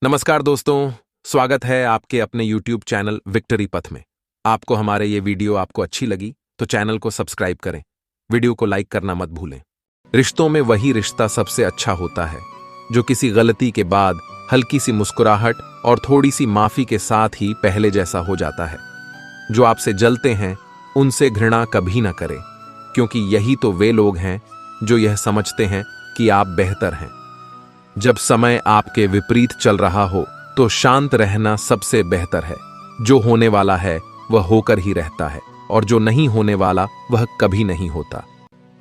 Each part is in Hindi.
नमस्कार दोस्तों, स्वागत है आपके अपने YouTube चैनल विक्ट्री पथ में। आपको हमारे ये वीडियो आपको अच्छी लगी तो चैनल को सब्सक्राइब करें, वीडियो को लाइक करना मत भूलें। रिश्तों में वही रिश्ता सबसे अच्छा होता है जो किसी गलती के बाद हल्की सी मुस्कुराहट और थोड़ी सी माफी के साथ ही पहले जैसा हो जाता है। जो आपसे जलते हैं उनसे घृणा कभी ना करें, क्योंकि यही तो वे लोग हैं जो यह समझते हैं कि आप बेहतर हैं। जब समय आपके विपरीत चल रहा हो तो शांत रहना सबसे बेहतर है। जो होने वाला है वह होकर ही रहता है और जो नहीं होने वाला वह कभी नहीं होता।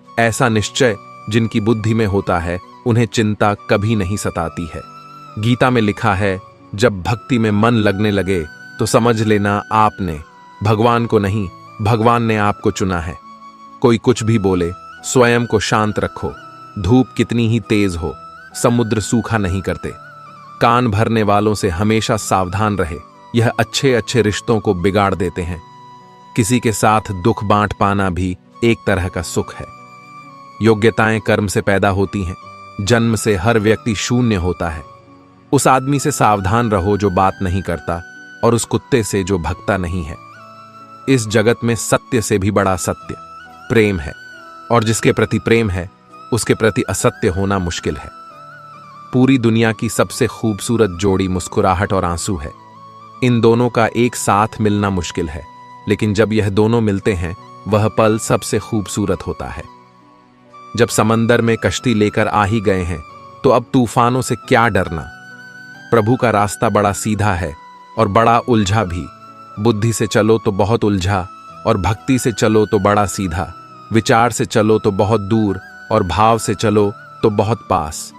ऐसा निश्चय जिनकी बुद्धि में होता है उन्हें चिंता कभी नहीं सताती है। गीता में लिखा है, जब भक्ति में मन लगने लगे तो समझ लेना आपने भगवान को नहीं, भगवान ने आपको चुना है। कोई कुछ भी बोले, स्वयं को शांत रखो। धूप कितनी ही तेज हो, समुद्र सूखा नहीं करते। कान भरने वालों से हमेशा सावधान रहे, यह अच्छे अच्छे रिश्तों को बिगाड़ देते हैं। किसी के साथ दुख बांट पाना भी एक तरह का सुख है। योग्यताएं कर्म से पैदा होती हैं, जन्म से हर व्यक्ति शून्य होता है। उस आदमी से सावधान रहो जो बात नहीं करता, और उस कुत्ते से जो भगता नहीं है। इस जगत में सत्य से भी बड़ा सत्य प्रेम है, और जिसके प्रति प्रेम है उसके प्रति असत्य होना मुश्किल है। पूरी दुनिया की सबसे खूबसूरत जोड़ी मुस्कुराहट और आंसू है। इन दोनों का एक साथ मिलना मुश्किल है, लेकिन जब यह दोनों मिलते हैं वह पल सबसे खूबसूरत होता है। जब समंदर में कश्ती लेकर आ ही गए हैं तो अब तूफानों से क्या डरना। प्रभु का रास्ता बड़ा सीधा है और बड़ा उलझा भी। बुद्धि से चलो तो बहुत उलझा, और भक्ति से चलो तो बड़ा सीधा। विचार से चलो तो बहुत दूर, और भाव से चलो तो बहुत पास।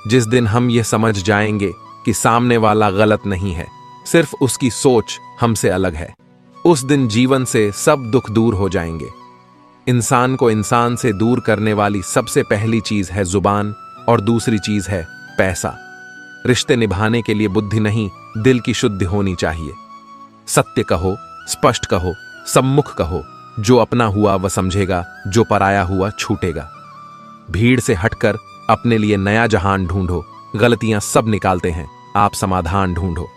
जिस दिन हम यह समझ जाएंगे कि सामने वाला गलत नहीं है, सिर्फ उसकी सोच हमसे अलग है, उस दिन जीवन से सब दुख दूर हो जाएंगे। इंसान को इंसान से दूर करने वाली सबसे पहली चीज है जुबान, और दूसरी चीज है पैसा। रिश्ते निभाने के लिए बुद्धि नहीं, दिल की शुद्धि होनी चाहिए। सत्य कहो, स्पष्ट कहो, सम्मुख कहो। जो अपना हुआ वह समझेगा, जो पराया हुआ छूटेगा। भीड़ से हटकर अपने लिए नया जहान ढूंढो। गलतियां सब निकालते हैं, आप समाधान ढूंढो।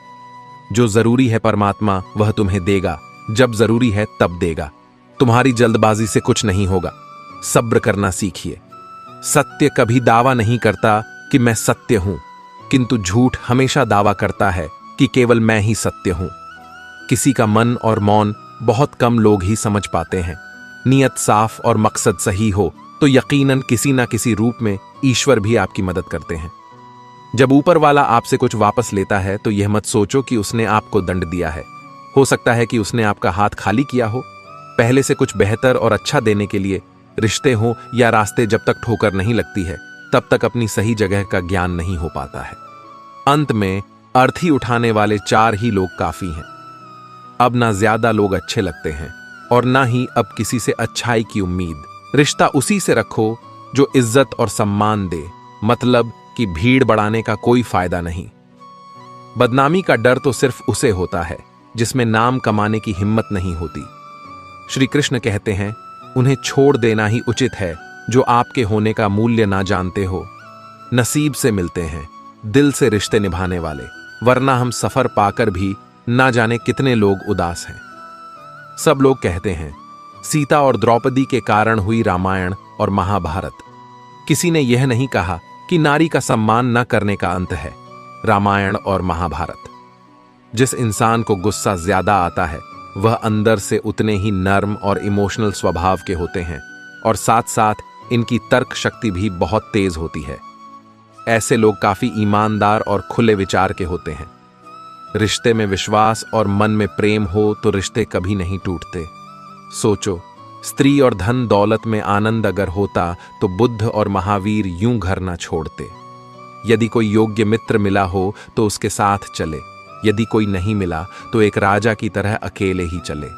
जो जरूरी है परमात्मा वह तुम्हें देगा, जब जरूरी है तब देगा। तुम्हारी जल्दबाजी से कुछ नहीं होगा, सब्र करना सीखिए। सत्य कभी दावा नहीं करता कि मैं सत्य हूं, किंतु झूठ हमेशा दावा करता है कि केवल मैं ही सत्य हूं। किसी का मन और मौन बहुत कम लोग ही समझ पाते हैं। नियत साफ और मकसद सही हो तो यकीनन किसी ना किसी रूप में ईश्वर भी आपकी मदद करते हैं। जब ऊपर वाला आपसे कुछ वापस लेता है तो यह मत सोचो कि उसने आपको दंड दिया है। हो सकता है कि उसने आपका हाथ खाली किया हो। पहले से कुछ बेहतर और अच्छा देने के लिए रिश्ते हो या रास्ते, जब तक ठोकर नहीं लगती है तब तक अपनी सही जगह का ज्ञान नहीं हो पाता है। अंत में अर्थी उठाने वाले 4 ही लोग काफी हैं। अब ना ज्यादा लोग अच्छे लगते हैं और ना ही अब किसी से अच्छाई की उम्मीद। रिश्ता उसी से रखो जो इज्जत और सम्मान दे, मतलब कि भीड़ बढ़ाने का कोई फायदा नहीं। बदनामी का डर तो सिर्फ उसे होता है जिसमें नाम कमाने की हिम्मत नहीं होती। श्री कृष्ण कहते हैं, उन्हें छोड़ देना ही उचित है जो आपके होने का मूल्य ना जानते हो। नसीब से मिलते हैं दिल से रिश्ते निभाने वाले, वरना हम सफर पाकर भी ना जाने कितने लोग उदास हैं। सब लोग कहते हैं सीता और द्रौपदी के कारण हुई रामायण और महाभारत। किसी ने यह नहीं कहा कि नारी का सम्मान न करने का अंत है रामायण और महाभारत। जिस इंसान को गुस्सा ज्यादा आता है वह अंदर से उतने ही नर्म और इमोशनल स्वभाव के होते हैं, और साथ साथ इनकी तर्क शक्ति भी बहुत तेज होती है। ऐसे लोग काफी ईमानदार और खुले विचार के होते हैं। रिश्ते में विश्वास और मन में प्रेम हो तो रिश्ते कभी नहीं टूटते। सोचो, स्त्री और धन दौलत में आनंद अगर होता तो बुद्ध और महावीर यूं घर ना छोड़ते। यदि कोई योग्य मित्र मिला हो तो उसके साथ चले, यदि कोई नहीं मिला तो एक राजा की तरह अकेले ही चले।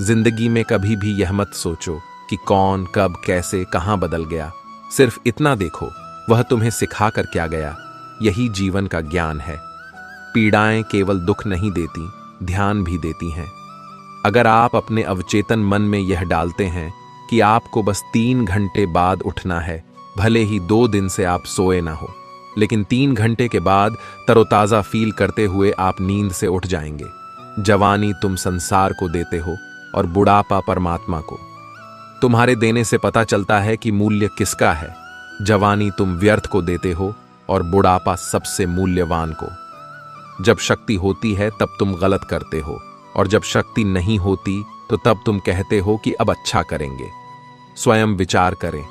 जिंदगी में कभी भी यह मत सोचो कि कौन कब कैसे कहां बदल गया। सिर्फ इतना देखो वह तुम्हें सिखा कर क्या गया। यही जीवन का ज्ञान है। पीड़ाएं केवल दुख नहीं देती, ध्यान भी देती हैं। अगर आप अपने अवचेतन मन में यह डालते हैं कि कि आपको बस 3 घंटे बाद उठना है, भले ही 2 दिन से आप सोए ना हो, लेकिन 3 घंटे के बाद तरोताजा फील करते हुए आप नींद से उठ जाएंगे। जवानी तुम संसार को देते हो और बुढ़ापा परमात्मा को। तुम्हारे देने से पता चलता है कि मूल्य किसका है। जवानी तुम व्यर्थ को देते हो और बुढ़ापा सबसे मूल्यवान को। जब शक्ति होती है तब तुम गलत करते हो, और जब शक्ति नहीं होती तो तब तुम कहते हो कि अब अच्छा करेंगे। स्वयं विचार करें।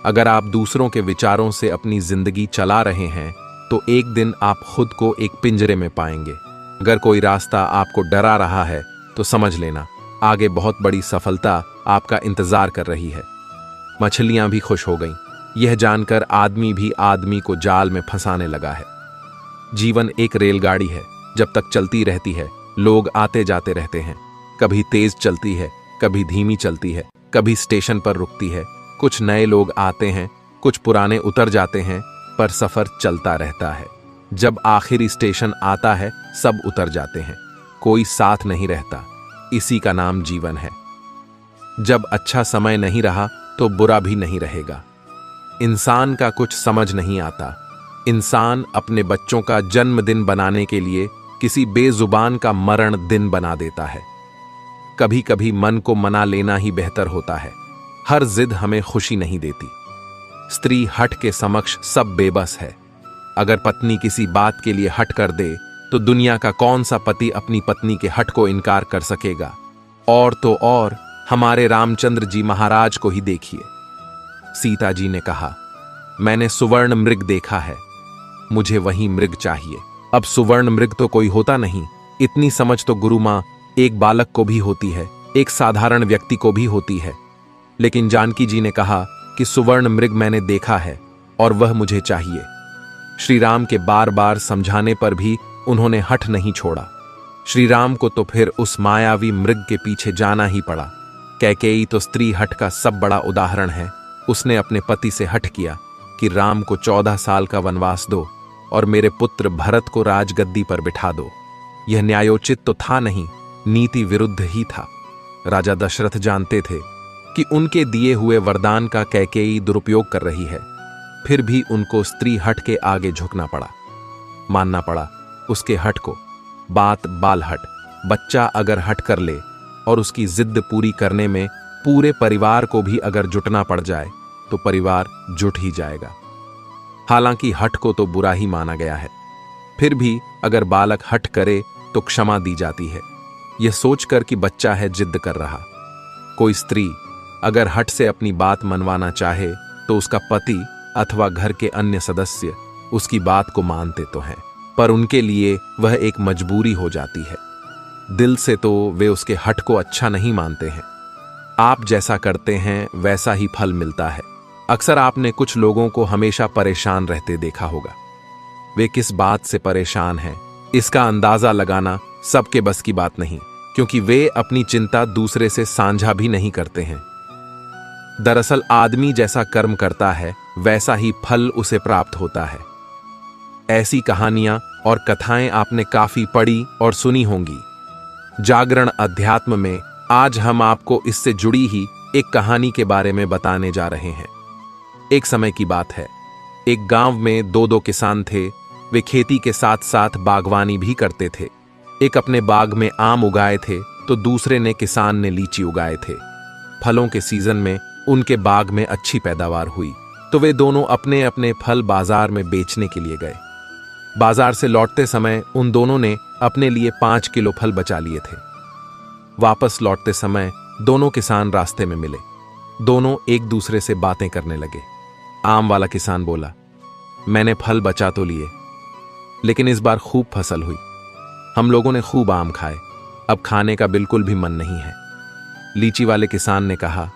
अगर आप दूसरों के विचारों से अपनी जिंदगी चला रहे हैं तो एक दिन आप खुद को एक पिंजरे में पाएंगे। अगर कोई रास्ता आपको डरा रहा है तो समझ लेना आगे बहुत बड़ी सफलता आपका इंतजार कर रही है। मछलियां भी खुश हो गईं, यह जानकर आदमी भी आदमी को जाल में फंसाने लगा है। जीवन एक रेलगाड़ी है, जब तक चलती रहती है लोग आते जाते रहते हैं। कभी तेज चलती है, कभी धीमी चलती है, कभी स्टेशन पर रुकती है। कुछ नए लोग आते हैं, कुछ पुराने उतर जाते हैं, पर सफर चलता रहता है। जब आखिरी स्टेशन आता है सब उतर जाते हैं, कोई साथ नहीं रहता। इसी का नाम जीवन है। जब अच्छा समय नहीं रहा तो बुरा भी नहीं रहेगा। इंसान का कुछ समझ नहीं आता। इंसान अपने बच्चों का जन्मदिन बनाने के लिए किसी बेजुबान का मरण दिन बना देता है। कभी कभी मन को मना लेना ही बेहतर होता है। हर जिद हमें खुशी नहीं देती। स्त्री हठ के समक्ष सब बेबस है। अगर पत्नी किसी बात के लिए हट कर दे तो दुनिया का कौन सा पति अपनी पत्नी के हट को इनकार कर सकेगा। और तो और हमारे रामचंद्र जी महाराज को ही देखिए। सीता जी ने कहा, मैंने सुवर्ण मृग देखा है, मुझे वही मृग चाहिए। अब सुवर्ण मृग तो कोई होता नहीं। इतनी समझ तो गुरु मां एक बालक को भी होती है, एक साधारण व्यक्ति को भी होती है। लेकिन जानकी जी ने कहा कि सुवर्ण मृग मैंने देखा है और वह मुझे चाहिए। श्री राम के बार बार समझाने पर भी उन्होंने हठ नहीं छोड़ा। श्री राम को तो फिर उस मायावी मृग के पीछे जाना ही पड़ा। कैकेयी तो स्त्री हठ का सब बड़ा उदाहरण है। उसने अपने पति से हठ किया कि राम को 14 साल का वनवास दो और मेरे पुत्र भरत को राजगद्दी पर बिठा दो। यह न्यायोचित तो था नहीं, नीति विरुद्ध ही था। राजा दशरथ जानते थे कि उनके दिए हुए वरदान का कैकेयी दुरुपयोग कर रही है, फिर भी उनको स्त्री हठ के आगे झुकना पड़ा, मानना पड़ा उसके हठ को। बात बाल हट। बच्चा अगर हट कर ले और उसकी जिद पूरी करने में पूरे परिवार को भी अगर जुटना पड़ जाए तो परिवार जुट ही जाएगा। हालांकि हठ को तो बुरा ही माना गया है, फिर भी अगर बालक हठ करे तो क्षमा दी जाती है, यह सोचकर कि बच्चा है जिद कर रहा। कोई स्त्री अगर हठ से अपनी बात मनवाना चाहे तो उसका पति अथवा घर के अन्य सदस्य उसकी बात को मानते तो हैं, पर उनके लिए वह एक मजबूरी हो जाती है। दिल से तो वे उसके हठ को अच्छा नहीं मानते हैं। आप जैसा करते हैं वैसा ही फल मिलता है। अक्सर आपने कुछ लोगों को हमेशा परेशान रहते देखा होगा। वे किस बात से परेशान हैं, इसका अंदाजा लगाना सबके बस की बात नहीं, क्योंकि वे अपनी चिंता दूसरे से साझा भी नहीं करते हैं। दरअसल आदमी जैसा कर्म करता है वैसा ही फल उसे प्राप्त होता है। ऐसी कहानियां और कथाएं आपने काफी पढ़ी और सुनी होंगी। जागरण अध्यात्म में आज हम आपको इससे जुड़ी ही एक कहानी के बारे में बताने जा रहे हैं। एक समय की बात है, एक गांव में दो किसान थे। वे खेती के साथ साथ बागवानी भी करते थे। एक अपने बाग में आम उगाए थे तो दूसरे ने किसान ने लीची उगाए थे। फलों के सीजन में उनके बाग में अच्छी पैदावार हुई तो वे दोनों अपने अपने फल बाजार में बेचने के लिए गए। बाजार से लौटते समय उन दोनों ने अपने लिए 5 किलो फल बचा लिए थे। वापस लौटते समय दोनों किसान रास्ते में मिले। दोनों एक दूसरे से बातें करने लगे। आम वाला किसान बोला, मैंने फल बचा तो लिए, लेकिन इस बार खूब फसल हुई। हम लोगों ने खूब आम खाए, अब खाने का बिल्कुल भी मन नहीं है। लीची वाले किसान ने कहा,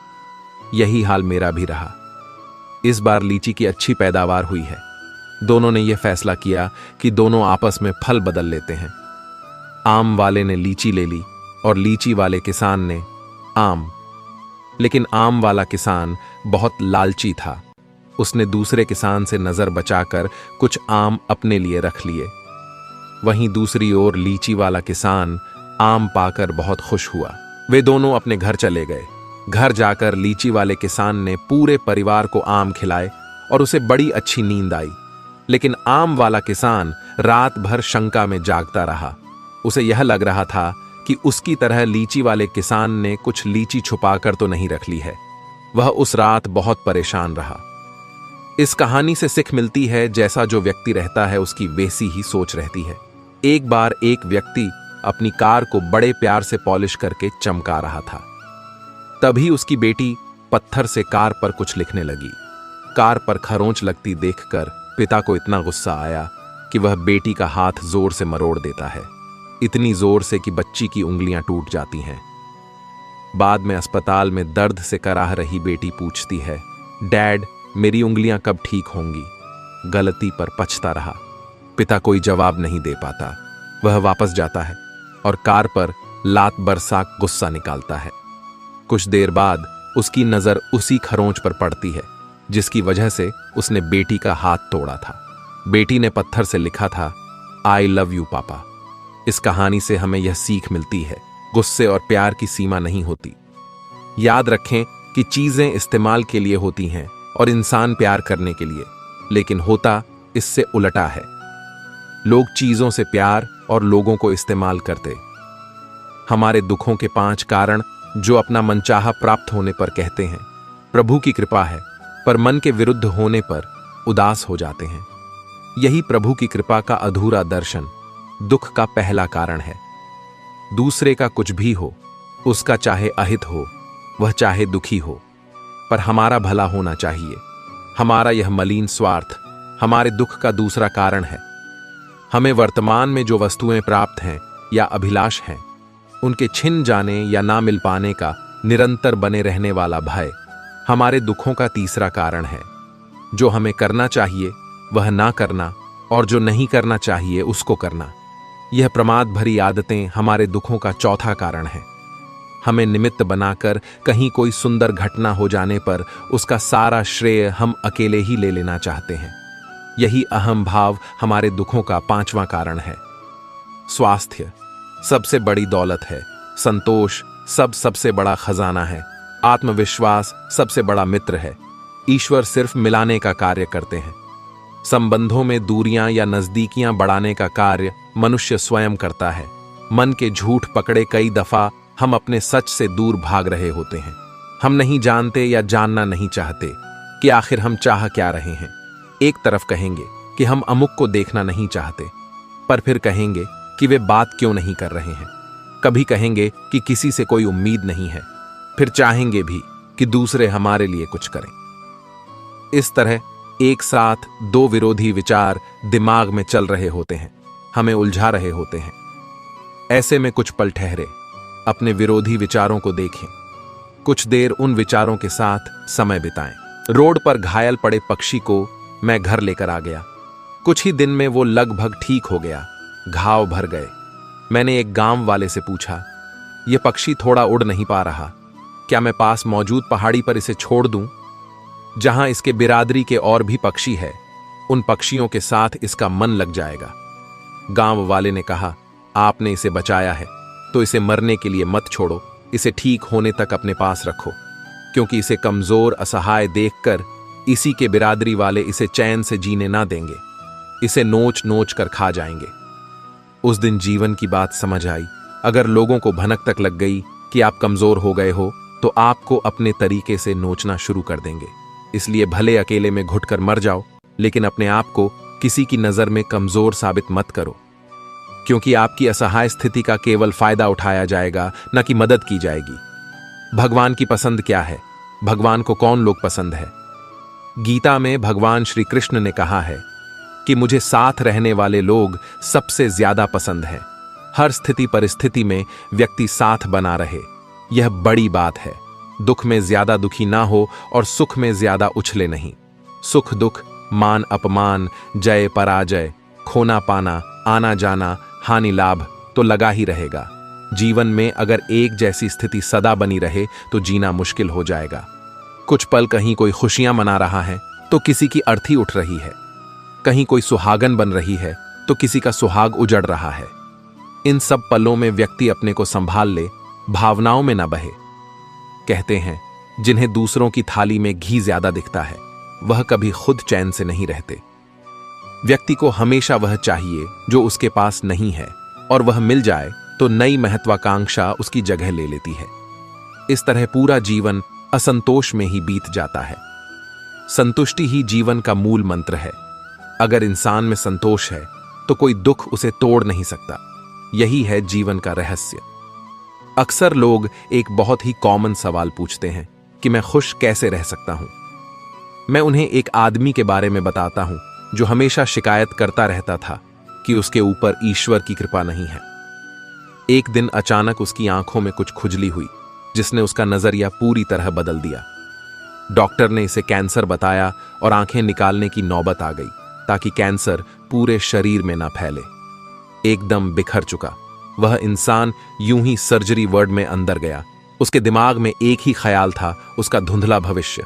यही हाल मेरा भी रहा। इस बार लीची की अच्छी पैदावार हुई है। दोनों ने यह फैसला किया कि दोनों आपस में फल बदल लेते हैं। आम वाले ने लीची ले ली और लीची वाले किसान ने आम। लेकिन आम वाला किसान बहुत लालची था। उसने दूसरे किसान से नजर बचाकर कुछ आम अपने लिए रख लिए। वहीं दूसरी ओर लीची वाला किसान आम पाकर बहुत खुश हुआ। वे दोनों अपने घर चले गए। घर जाकर लीची वाले किसान ने पूरे परिवार को आम खिलाए और उसे बड़ी अच्छी नींद आई। लेकिन आम वाला किसान रात भर शंका में जागता रहा। उसे यह लग रहा था कि उसकी तरह लीची वाले किसान ने कुछ लीची छुपाकर तो नहीं रख ली है। वह उस रात बहुत परेशान रहा। इस कहानी से सीख मिलती है, जैसा जो व्यक्ति रहता है उसकी वैसी ही सोच रहती है। एक बार एक व्यक्ति अपनी कार को बड़े प्यार से पॉलिश करके चमका रहा था। तभी उसकी बेटी पत्थर से कार पर कुछ लिखने लगी। कार पर खरोंच लगती देखकर पिता को इतना गुस्सा आया कि वह बेटी का हाथ जोर से मरोड़ देता है, इतनी जोर से कि बच्ची की उंगलियां टूट जाती हैं। बाद में अस्पताल में दर्द से कराह रही बेटी पूछती है, डैड, मेरी उंगलियां कब ठीक होंगी? गलती पर पछता रहा। पिता कोई जवाब नहीं दे पाता। वह वापस जाता है और कार पर लात बरसा गुस्सा निकालता है। कुछ देर बाद उसकी नजर उसी खरोंच पर पड़ती है जिसकी वजह से उसने बेटी का हाथ तोड़ा था। बेटी ने पत्थर से लिखा था, आई लव यू पापा। इस कहानी से हमें यह सीख मिलती है, गुस्से और प्यार की सीमा नहीं होती। याद रखें कि चीजें इस्तेमाल के लिए होती हैं और इंसान प्यार करने के लिए, लेकिन होता इससे उलटा है। लोग चीजों से प्यार और लोगों को इस्तेमाल करते। हमारे दुखों के 5 कारण जो अपना मनचाहा प्राप्त होने पर कहते हैं प्रभु की कृपा है, पर मन के विरुद्ध होने पर उदास हो जाते हैं। यही प्रभु की कृपा का अधूरा दर्शन दुख का पहला कारण है। दूसरे का कुछ भी हो, उसका चाहे अहित हो, वह चाहे दुखी हो, पर हमारा भला होना चाहिए। हमारा यह मलिन स्वार्थ हमारे दुख का दूसरा कारण है। हमें वर्तमान में जो वस्तुएं प्राप्त हैं या अभिलाष हैं, उनके छिन जाने या ना मिल पाने का निरंतर बने रहने वाला भय हमारे दुखों का तीसरा कारण है। जो हमें करना चाहिए वह ना करना और जो नहीं करना चाहिए उसको करना, यह प्रमाद भरी आदतें हमारे दुखों का चौथा कारण है। हमें निमित्त बनाकर कहीं कोई सुंदर घटना हो जाने पर उसका सारा श्रेय हम अकेले ही ले लेना चाहते हैं। यही अहम भाव हमारे दुखों का 5वां कारण है। स्वास्थ्य सबसे बड़ी दौलत है। संतोष सबसे बड़ा खजाना है। आत्मविश्वास सबसे बड़ा मित्र है। ईश्वर सिर्फ मिलाने का कार्य करते हैं। संबंधों में दूरियां या नजदीकियां बढ़ाने का कार्य मनुष्य स्वयं करता है। मन के झूठ पकड़े कई दफा हम अपने सच से दूर भाग रहे होते हैं। हम नहीं जानते या जानना नहीं चाहते कि आखिर हम चाह क्या रहे हैं। एक तरफ कहेंगे कि हम अमुक को देखना नहीं चाहते, पर फिर कहेंगे कि वे बात क्यों नहीं कर रहे हैं। कभी कहेंगे कि किसी से कोई उम्मीद नहीं है, फिर चाहेंगे भी कि दूसरे हमारे लिए कुछ करें। इस तरह एक साथ 2 विरोधी विचार दिमाग में चल रहे होते हैं, हमें उलझा रहे होते हैं। ऐसे में कुछ पल ठहरे, अपने विरोधी विचारों को देखें, कुछ देर उन विचारों के साथ समय बिताएं। रोड पर घायल पड़े पक्षी को मैं घर लेकर आ गया। कुछ ही दिन में वो लगभग ठीक हो गया, घाव भर गए। मैंने एक गांव वाले से पूछा, ये पक्षी थोड़ा उड़ नहीं पा रहा, क्या मैं पास मौजूद पहाड़ी पर इसे छोड़ दूं, जहां इसके बिरादरी के और भी पक्षी है? उन पक्षियों के साथ इसका मन लग जाएगा। गांव वाले ने कहा, आपने इसे बचाया है तो इसे मरने के लिए मत छोड़ो, इसे ठीक होने तक अपने पास रखो, क्योंकि इसे कमजोर असहाय देखकर इसी के बिरादरी वाले इसे चैन से जीने ना देंगे, इसे नोच नोच कर खा जाएंगे। उस दिन जीवन की बात समझ आई। अगर लोगों को भनक तक लग गई कि आप कमजोर हो गए हो, तो आपको अपने तरीके से नोचना शुरू कर देंगे। इसलिए भले अकेले में घुटकर मर जाओ, लेकिन अपने आप को किसी की नजर में कमजोर साबित मत करो, क्योंकि आपकी असहाय स्थिति का केवल फायदा उठाया जाएगा, न कि मदद की जाएगी। भगवान की पसंद क्या है? भगवान को कौन लोग पसंद है? गीता में भगवान श्री कृष्ण ने कहा है कि मुझे साथ रहने वाले लोग सबसे ज्यादा पसंद हैं। हर स्थिति परिस्थिति में व्यक्ति साथ बना रहे, यह बड़ी बात है। दुख में ज्यादा दुखी ना हो और सुख में ज्यादा उछले नहीं। सुख दुख, मान अपमान, जय पराजय, खोना पाना, आना जाना, हानि लाभ तो लगा ही रहेगा। जीवन में अगर एक जैसी स्थिति सदा बनी रहे तो जीना मुश्किल हो जाएगा। कुछ पल कहीं कोई खुशियां मना रहा है तो किसी की अर्थी उठ रही है, कहीं कोई सुहागन बन रही है तो किसी का सुहाग उजड़ रहा है। इन सब पलों में व्यक्ति अपने को संभाल ले, भावनाओं में न बहे। कहते हैं जिन्हें दूसरों की थाली में घी ज्यादा दिखता है, वह कभी खुद चैन से नहीं रहते। व्यक्ति को हमेशा वह चाहिए जो उसके पास नहीं है, और वह मिल जाए तो नई महत्वाकांक्षा उसकी जगह ले लेती है। इस तरह पूरा जीवन असंतोष में ही बीत जाता है। संतुष्टि ही जीवन का मूल मंत्र है। अगर इंसान में संतोष है तो कोई दुख उसे तोड़ नहीं सकता। यही है जीवन का रहस्य। अक्सर लोग एक बहुत ही कॉमन सवाल पूछते हैं कि मैं खुश कैसे रह सकता हूं। मैं उन्हें एक आदमी के बारे में बताता हूं जो हमेशा शिकायत करता रहता था कि उसके ऊपर ईश्वर की कृपा नहीं है। एक दिन अचानक उसकी आंखों में कुछ खुजली हुई जिसने उसका नजरिया पूरी तरह बदल दिया। डॉक्टर ने इसे कैंसर बताया और आंखें निकालने की नौबत आ गई ताकि कैंसर पूरे शरीर में न फैले। एकदम बिखर चुका वह इंसान यूं ही सर्जरी वार्ड में अंदर गया। उसके दिमाग में एक ही ख्याल था, उसका धुंधला भविष्य।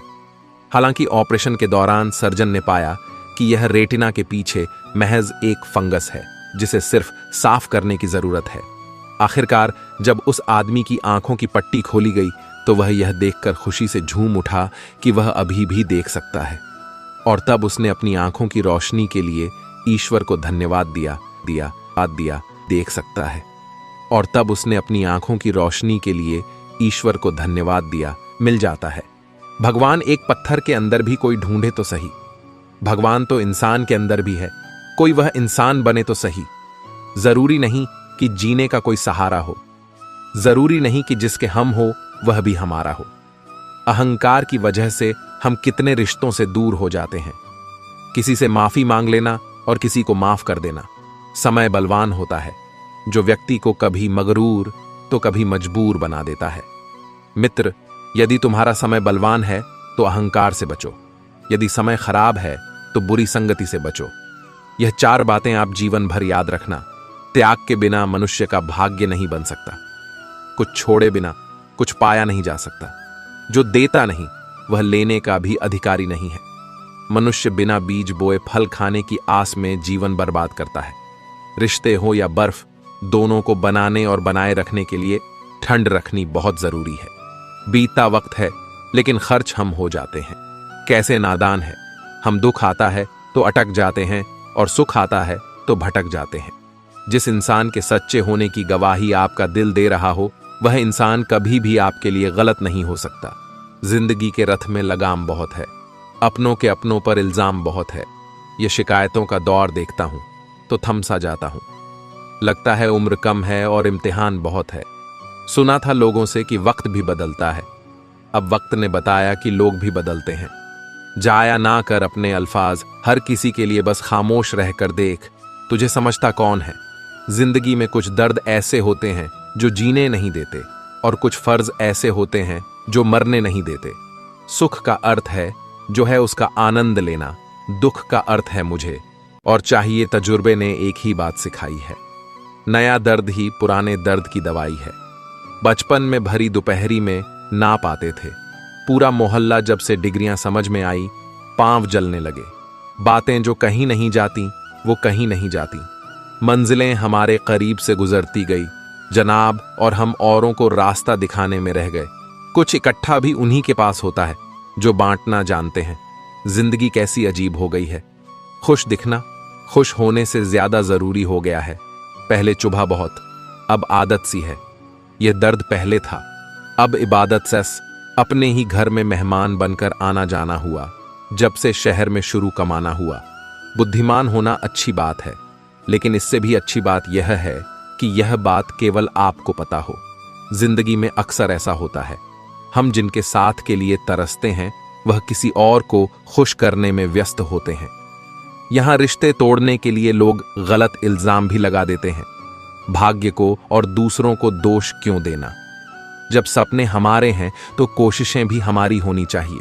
हालांकि ऑपरेशन के दौरान सर्जन ने पाया कि यह रेटिना के पीछे महज एक फंगस है जिसे सिर्फ साफ करने की जरूरत है। आखिरकार जब उस आदमी की आंखों की पट्टी खोली गई तो वह यह देखकर खुशी से झूम उठा कि वह अभी भी देख सकता है। और तब उसने अपनी आंखों की रोशनी के लिए ईश्वर को धन्यवाद दिया। देख सकता है। और तब उसने अपनी आंखों की रोशनी के लिए ईश्वर को धन्यवाद दिया। मिल जाता है। भगवान एक पत्थर के अंदर भी कोई ढूंढे तो सही। भगवान तो इंसान के अंदर भी है, कोई वह इंसान बने तो सही। जरूरी नहीं कि जीने का कोई सहारा हो, जरूरी नहीं कि जिसके हम हो वह भी हमारा हो। अहंकार की वजह से हम कितने रिश्तों से दूर हो जाते हैं। किसी से माफी मांग लेना और किसी को माफ कर देना। समय बलवान होता है जो व्यक्ति को कभी मगरूर तो कभी मजबूर बना देता है। मित्र, यदि तुम्हारा समय बलवान है तो अहंकार से बचो। यदि समय खराब है तो बुरी संगति से बचो। यह 4 बातें आप जीवन भर याद रखना। त्याग के बिना मनुष्य का भाग्य नहीं बन सकता। कुछ छोड़े बिना कुछ पाया नहीं जा सकता। जो देता नहीं वह लेने का भी अधिकारी नहीं है। मनुष्य बिना बीज बोए फल खाने की आस में जीवन बर्बाद करता है। रिश्ते हो या बर्फ, दोनों को बनाने और बनाए रखने के लिए ठंड रखनी बहुत जरूरी है। बीतता वक्त है लेकिन खर्च हम हो जाते हैं। कैसे नादान है। हम दुख आता है तो अटक जाते हैं और सुख आता है तो भटक जाते हैं। जिस इंसान के सच्चे होने की गवाही आपका दिल दे रहा हो वह इंसान कभी भी आपके लिए गलत नहीं हो सकता। जिंदगी के रथ में लगाम बहुत है, अपनों के अपनों पर इल्जाम बहुत है। ये शिकायतों का दौर देखता हूं तो थम सा जाता हूं। लगता है उम्र कम है और इम्तिहान बहुत है। सुना था लोगों से कि वक्त भी बदलता है। अब वक्त ने बताया कि लोग भी बदलते हैं। जाया ना कर अपने अल्फाज, हर किसी के लिए बस खामोश रहकर देख, तुझे समझता कौन है। जिंदगी में कुछ दर्द ऐसे होते हैं जो जीने नहीं देते और कुछ फर्ज ऐसे होते हैं जो मरने नहीं देते। सुख का अर्थ है जो है उसका आनंद लेना, दुख का अर्थ है मुझे और चाहिए तजुर्बे ने एक ही बात सिखाई है। नया दर्द ही पुराने दर्द की दवाई है। बचपन में भरी दोपहरी में ना पाते थे। पूरा मोहल्ला जब से डिग्रियां समझ में आई, पांव जलने लगे। बातें जो कहीं नहीं जाती वो कहीं नहीं जाती। मंजिलें हमारे करीब से गुजरती गई जनाब, और हम औरों को रास्ता दिखाने में रह गए। कुछ इकट्ठा भी उन्हीं के पास होता है जो बांटना जानते हैं। जिंदगी कैसी अजीब हो गई है। खुश दिखना खुश होने से ज्यादा जरूरी हो गया है। पहले चुभा बहुत, अब आदत सी है। यह दर्द पहले था, अब इबादत से अपने ही घर में मेहमान बनकर आना जाना हुआ। जब से शहर में शुरू कमाना हुआ। बुद्धिमान होना अच्छी बात है, लेकिन इससे भी अच्छी बात यह है कि यह बात केवल आपको पता हो। जिंदगी में अक्सर ऐसा होता है, हम जिनके साथ के लिए तरसते हैं वह किसी और को खुश करने में व्यस्त होते हैं। यहां रिश्ते तोड़ने के लिए लोग गलत इल्जाम भी लगा देते हैं। भाग्य को और दूसरों को दोष क्यों देना। जब सपने हमारे हैं तो कोशिशें भी हमारी होनी चाहिए।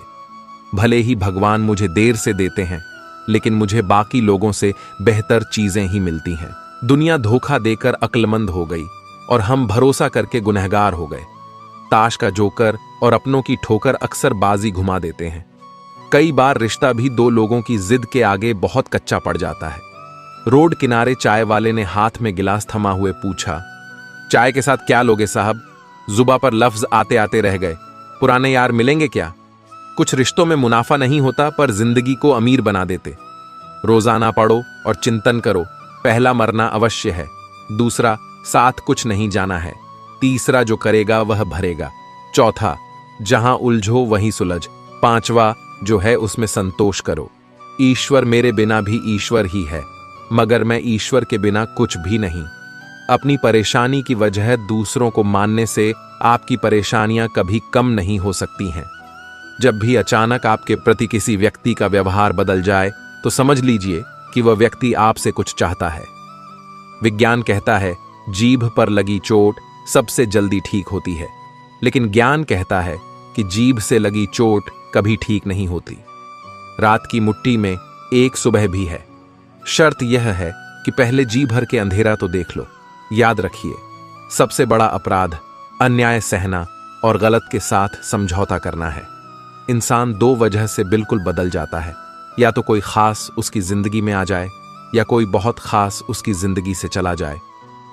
भले ही भगवान मुझे देर से देते हैं, लेकिन मुझे बाकी लोगों से बेहतर चीजें ही मिलती हैं। दुनिया धोखा देकर अक्लमंद हो गई और हम भरोसा करके गुनहगार हो गए। ताश का जोकर और अपनों की ठोकर अक्सर बाजी घुमा देते हैं। कई बार रिश्ता भी 2 लोगों की जिद के आगे बहुत कच्चा पड़ जाता है। रोड किनारे चाय वाले ने हाथ में गिलास थमा हुए पूछा, चाय के साथ क्या लोगे साहब? जुबा पर लफ्ज आते आते रह गए। पुराने यार मिलेंगे क्या? कुछ रिश्तों में मुनाफा नहीं होता पर जिंदगी को अमीर बना देते। रोजाना पढ़ो और चिंतन करो। पहला, मरना अवश्य है। दूसरा, साथ कुछ नहीं जाना है। तीसरा, जो करेगा वह भरेगा। चौथा, जहां उलझो वहीं सुलझ। पांचवा, जो है उसमें संतोष करो। ईश्वर मेरे बिना भी ईश्वर ही है, मगर मैं ईश्वर के बिना कुछ भी नहीं। अपनी परेशानी की वजह दूसरों को मानने से आपकी परेशानियां कभी कम नहीं हो सकती हैं। जब भी अचानक आपके प्रति किसी व्यक्ति का व्यवहार बदल जाए तो समझ लीजिए कि वह व्यक्ति आपसे कुछ चाहता है। विज्ञान कहता है जीभ पर लगी चोट सबसे जल्दी ठीक होती है, लेकिन ज्ञान कहता है कि जीभ से लगी चोट कभी ठीक नहीं होती। रात की मुट्ठी में एक सुबह भी है। शर्त यह है कि पहले जी भर के अंधेरा तो देख लो। याद रखिए, सबसे बड़ा अपराध अन्याय सहना और गलत के साथ समझौता करना है। इंसान दो वजह से बिल्कुल बदल जाता है, या तो कोई खास उसकी जिंदगी में आ जाए या कोई बहुत खास उसकी जिंदगी से चला जाए।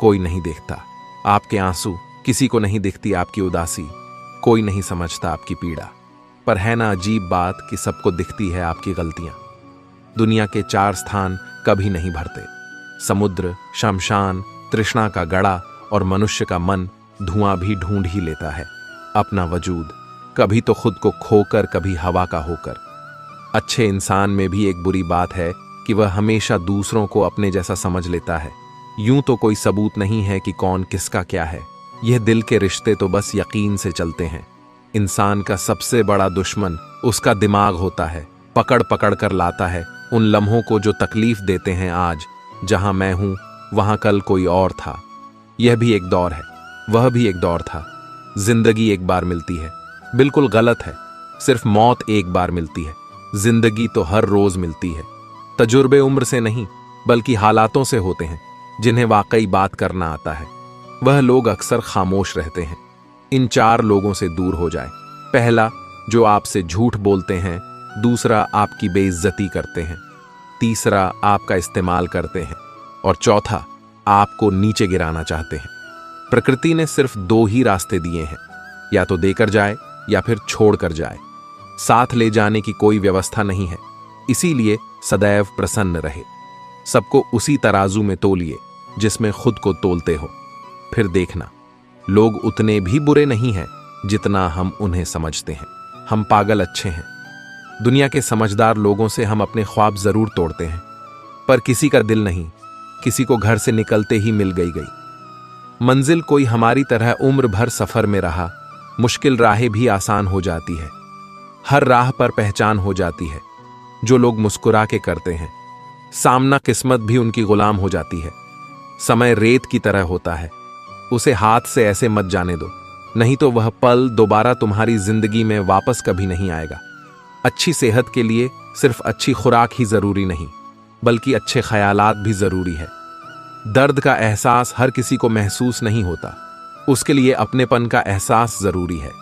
कोई नहीं देखता आपके आंसू, किसी को नहीं दिखती आपकी उदासी, कोई नहीं समझता आपकी पीड़ा। पर है ना अजीब बात कि सबको दिखती है आपकी गलतियां। दुनिया के 4 स्थान कभी नहीं भरते, समुद्र, शमशान, तृष्णा का गड़ा और मनुष्य का मन धुआं भी ढूंढ ही लेता है अपना वजूद, कभी तो खुद को खोकर, कभी हवा का होकर। अच्छे इंसान में भी एक बुरी बात है कि वह हमेशा दूसरों को अपने जैसा समझ लेता है। यूं तो कोई सबूत नहीं है कि कौन किसका क्या है। यह दिल के रिश्ते तो बस यकीन से चलते हैं। इंसान का सबसे बड़ा दुश्मन उसका दिमाग होता है। पकड़ पकड़ कर लाता है उन लम्हों को जो तकलीफ देते हैं आज। जहां मैं हूं वहां कल कोई और था। यह भी एक दौर है, वह भी एक दौर था। जिंदगी एक बार मिलती है, बिल्कुल गलत है। सिर्फ मौत एक बार मिलती है, जिंदगी तो हर रोज मिलती है। तजुर्बे उम्र से नहीं बल्कि हालातों से होते हैं। जिन्हें वाकई बात करना आता है वह लोग अक्सर खामोश रहते हैं। इन 4 लोगों से दूर हो जाए। पहला, जो आपसे झूठ बोलते हैं। दूसरा, आपकी बेइज्जती करते हैं। तीसरा, आपका इस्तेमाल करते हैं। और चौथा, आपको नीचे गिराना चाहते हैं। प्रकृति ने सिर्फ 2 ही रास्ते दिए हैं, या तो देकर जाए या फिर छोड़कर जाए। साथ ले जाने की कोई व्यवस्था नहीं है। इसीलिए सदैव प्रसन्न रहे। सबको उसी तराजू में तोलिए जिसमें खुद को तोलते हो। फिर देखना, लोग उतने भी बुरे नहीं हैं जितना हम उन्हें समझते हैं। हम पागल अच्छे हैं। दुनिया के समझदार लोगों से हम अपने ख्वाब जरूर तोड़ते हैं, पर किसी का दिल नहीं। किसी को घर से निकलते ही मिल गई मंजिल। कोई हमारी तरह उम्र भर सफर में रहा। मुश्किल राहें भी आसान हो जाती है। हर राह पर पहचान हो जाती है जो लोग मुस्कुरा के करते हैं। सामना किस्मत भी उनकी गुलाम हो जाती है। समय रेत की तरह होता है, उसे हाथ से ऐसे मत जाने दो, नहीं तो वह पल दोबारा तुम्हारी जिंदगी में वापस कभी नहीं आएगा। अच्छी सेहत के लिए सिर्फ अच्छी खुराक ही जरूरी नहीं, बल्कि अच्छे ख्यालात भी जरूरी है। दर्द का एहसास हर किसी को महसूस नहीं होता, उसके लिए अपनेपन का एहसास जरूरी है।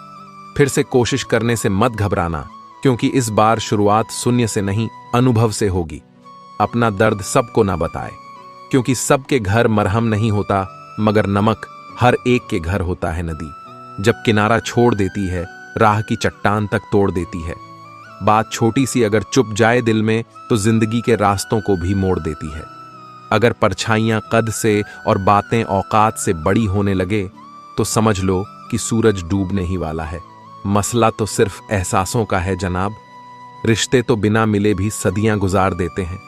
फिर से कोशिश करने से मत घबराना, क्योंकि इस बार शुरुआत शून्य से नहीं, अनुभव से होगी। अपना दर्द सबको ना बताए, क्योंकि सबके घर मरहम नहीं होता, मगर नमक हर एक के घर होता है नदी। जब किनारा छोड़ देती है, राह की चट्टान तक तोड़ देती है। बात छोटी सी अगर चुप जाए दिल में, तो जिंदगी के रास्तों को भी मोड़ देती है। अगर परछाइयां कद से और बातें औकात से बड़ी होने लगे, तो समझ लो कि सूरज डूबने ही वाला है। मसला तो सिर्फ एहसासों का है जनाब। रिश्ते तो बिना मिले भी सदियां गुजार देते हैं।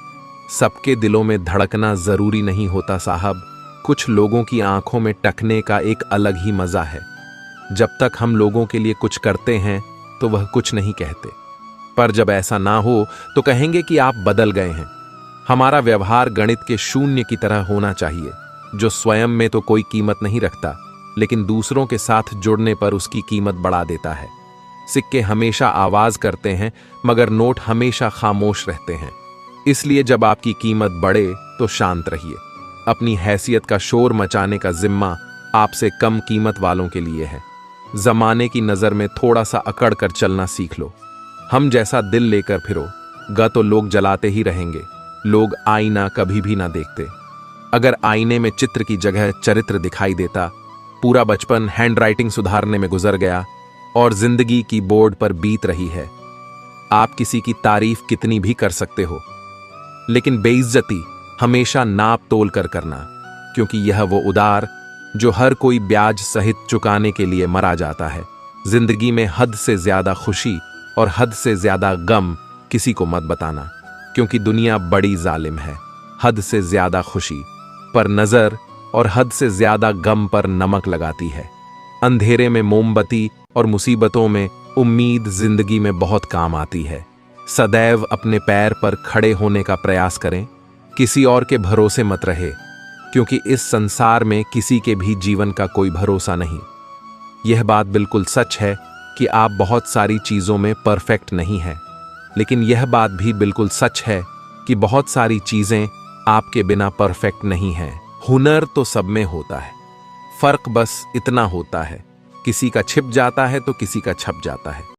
सबके दिलों में धड़कना जरूरी नहीं होता साहब। कुछ लोगों की आंखों में टकने का एक अलग ही मजा है। जब तक हम लोगों के लिए कुछ करते हैं तो वह कुछ नहीं कहते, पर जब ऐसा ना हो तो कहेंगे कि आप बदल गए हैं। हमारा व्यवहार गणित के शून्य की तरह होना चाहिए, जो स्वयं में तो कोई कीमत नहीं रखता, लेकिन दूसरों के साथ जुड़ने पर उसकी कीमत बढ़ा देता है। सिक्के हमेशा आवाज करते हैं, मगर नोट हमेशा खामोश रहते हैं। इसलिए जब आपकी कीमत बढ़े तो शांत रहिए। अपनी हैसियत का शोर मचाने का जिम्मा आपसे कम कीमत वालों के लिए है। जमाने की नजर में थोड़ा सा अकड़ कर चलना सीख लो। हम जैसा दिल लेकर फिरो, ग तो लोग जलाते ही रहेंगे। लोग आईना कभी भी ना देखते। अगर आईने में चित्र की जगह चरित्र दिखाई देता, पूरा बचपन हैंडराइटिंग सुधारने में गुजर गया और जिंदगी की बोर्ड पर बीत रही है। आप किसी की तारीफ कितनी भी कर सकते हो, लेकिन बेइज्जती हमेशा नाप तोल कर करना, क्योंकि यह वो उधार जो हर कोई ब्याज सहित चुकाने के लिए मरा जाता है। जिंदगी में हद से ज्यादा खुशी और हद से ज्यादा गम किसी को मत बताना, क्योंकि दुनिया बड़ी जालिम है। हद से ज्यादा खुशी पर नजर और हद से ज्यादा गम पर नमक लगाती है। अंधेरे में मोमबत्ती और मुसीबतों में उम्मीद जिंदगी में बहुत काम आती है। सदैव अपने पैर पर खड़े होने का प्रयास करें, किसी और के भरोसे मत रहे, क्योंकि इस संसार में किसी के भी जीवन का कोई भरोसा नहीं। यह बात बिल्कुल सच है कि आप बहुत सारी चीजों में परफेक्ट नहीं हैं, लेकिन यह बात भी बिल्कुल सच है कि बहुत सारी चीजें आपके बिना परफेक्ट नहीं हैं। हुनर तो सब में होता है, फर्क बस इतना होता है, किसी का छिप जाता है तो किसी का छप जाता है।